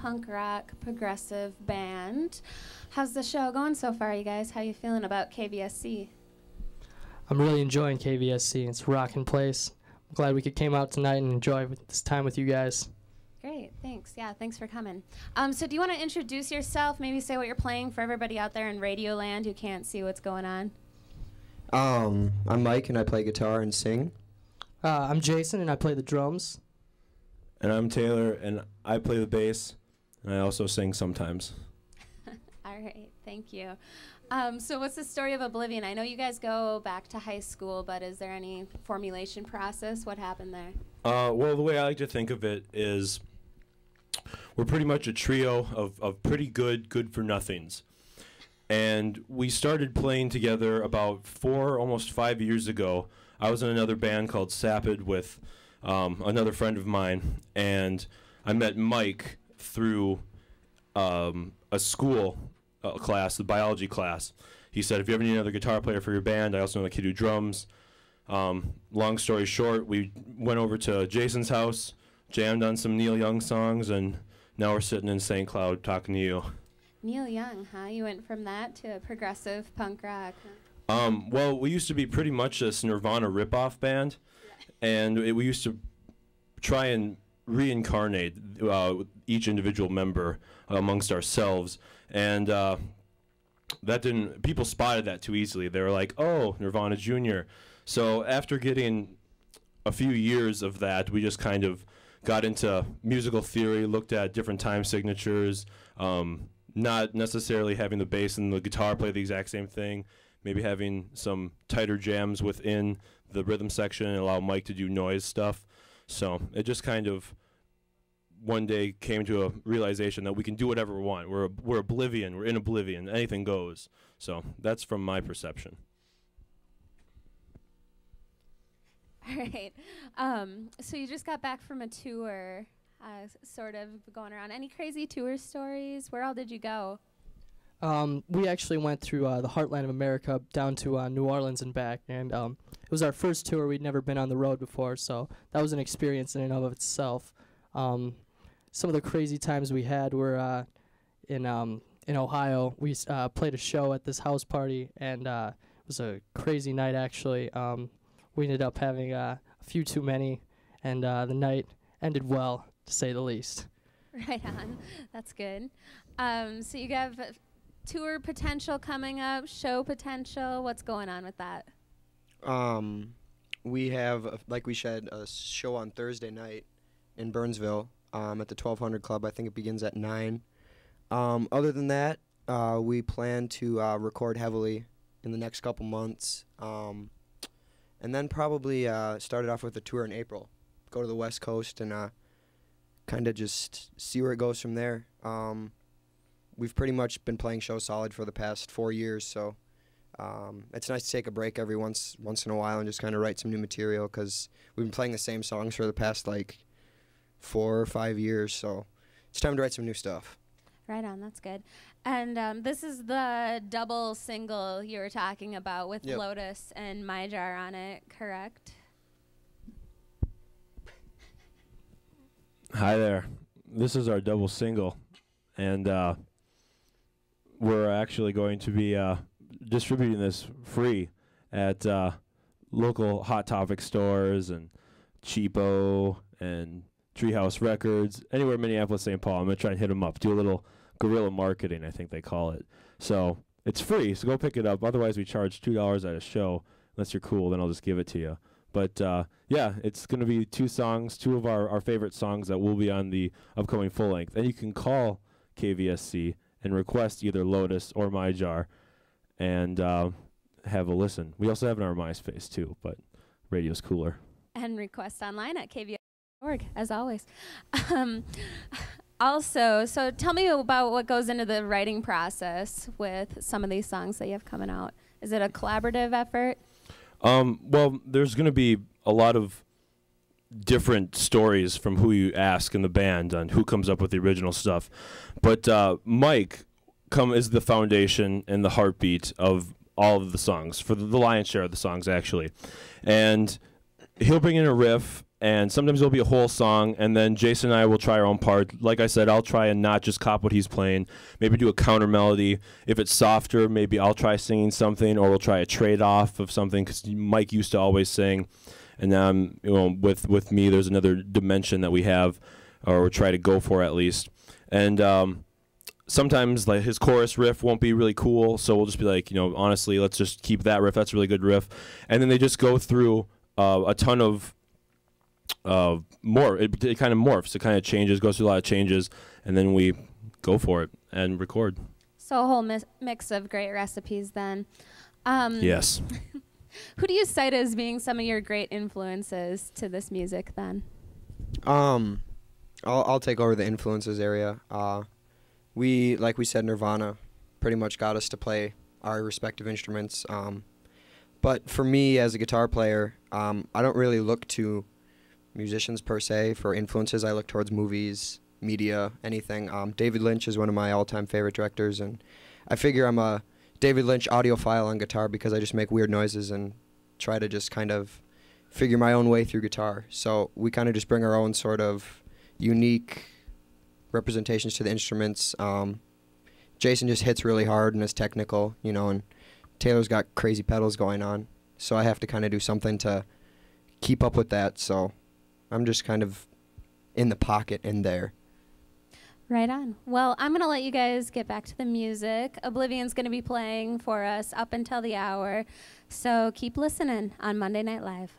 punk rock progressive band. How's the show going so far, you guys? How you feeling about KVSC? I'm really enjoying KVSC. It's a rockin' place. I'm glad we came out tonight and enjoy this time with you guys. Great, thanks. Yeah, thanks for coming. So do you want to introduce yourself, maybe say what you're playing for everybody out there in Radio Land who can't see what's going on? I'm Mike, and I play guitar and sing. I'm Jason, and I play the drums. And I'm Taylor, and I play the bass, and I also sing sometimes. All right, thank you. So what's the story of Oblivion? I know you guys go back to high school, but is there any formulation process? What happened there? Well, the way I like to think of it is we're pretty much a trio of pretty good-for-nothings. And we started playing together about almost 5 years ago. I was in another band called Sapid with another friend of mine, and I met Mike through a school class, the biology class. He said, if you ever need another guitar player for your band, I also know the kid who drums. Long story short, we went over to Jason's house, jammed on some Neil Young songs, and now we're sitting in St. Cloud talking to you. Neil Young, huh? You went from that to progressive punk rock, huh? Well, we used to be pretty much this Nirvana ripoff band, and we used to try and reincarnate each individual member amongst ourselves, and that didn't. People spotted that too easily. They were like, "Oh, Nirvana Jr." So after getting a few years of that, we just kind of got into musical theory, looked at different time signatures, not necessarily having the bass and the guitar play the exact same thing. Maybe having some tighter jams within the rhythm section and allow Mike to do noise stuff. So it just kind of one day came to a realization that we can do whatever we want. We're Oblivion. We're in Oblivion. Anything goes. So that's from my perception. All right. So you just got back from a tour, sort of going around. Any crazy tour stories? Where all did you go? We actually went through the heartland of America down to New Orleans and back, and it was our first tour. We'd never been on the road before, so that was an experience in and of itself. Some of the crazy times we had were in Ohio. We played a show at this house party, and it was a crazy night, actually. We ended up having a few too many, and the night ended well, to say the least. Right on. That's good. So you have tour potential coming up, show potential. What's going on with that? We have, like we said, a show on Thursday night in Burnsville at the 1200 Club. I think it begins at 9. Other than that, we plan to record heavily in the next couple months, and then probably start it off with a tour in April. Go to the West Coast and kind of just see where it goes from there. We've pretty much been playing show solid for the past 4 years, so it's nice to take a break every once in a while and just kind of write some new material, because we've been playing the same songs for the past like 4 or 5 years, so it's time to write some new stuff. Right on, that's good. And this is the double single you were talking about with Yep. Lotus and My Jar on it, correct? Hi there. This is our double single, and we're actually going to be distributing this free at local Hot Topic stores and Cheapo and Treehouse Records, anywhere in Minneapolis, St. Paul. I'm going to try and hit them up, do a little guerrilla marketing, I think they call it. So it's free, so go pick it up. Otherwise, we charge $2 at a show. Unless you're cool, then I'll just give it to you. But yeah, it's going to be 2 songs, 2 of our favorite songs that will be on the upcoming full length. And you can call KVSC and request either Lotus or My Jar and have a listen. We also have it on our MySpace too, but radio's cooler. And request online at kvsc.org, as always. Also, so tell me about what goes into the writing process with some of these songs that you have coming out. Is it a collaborative effort? Well, there's going to be a lot of different stories from who you ask in the band on who comes up with the original stuff. But Mike is the foundation and the heartbeat of all of the songs, for the lion's share of the songs, actually. And he'll bring in a riff, and sometimes it'll be a whole song, and then Jason and I will try our own part. Like I said, I'll try and not just cop what he's playing, maybe do a counter melody. If it's softer, maybe I'll try singing something, or we'll try a trade-off of something, because Mike used to always sing, and now with me, there's another dimension that we have, or try to go for at least. And sometimes like his chorus riff won't be really cool, so we'll just be like, honestly, let's just keep that riff. That's a really good riff. And then they just go through a ton of more. It kind of morphs. It kind of changes, goes through a lot of changes, and then we go for it and record. So a whole mix of great recipes then. Yes. Who do you cite as being some of your great influences to this music then? I'll take over the influences area. Like we said, Nirvana pretty much got us to play our respective instruments. But for me as a guitar player, I don't really look to musicians per se for influences. I look towards movies, media, anything. David Lynch is one of my all-time favorite directors, and I figure I'm a David Lynch audiophile on guitar because I just make weird noises and try to just kind of figure my own way through guitar. So we kind of just bring our own sort of unique representations to the instruments. Jason just hits really hard and is technical, and Taylor's got crazy pedals going on. So I have to kind of do something to keep up with that. So I'm just kind of in the pocket in there. Right on. Well, I'm going to let you guys get back to the music. Oblivion's going to be playing for us up until the hour. So keep listening on Monday Night Live.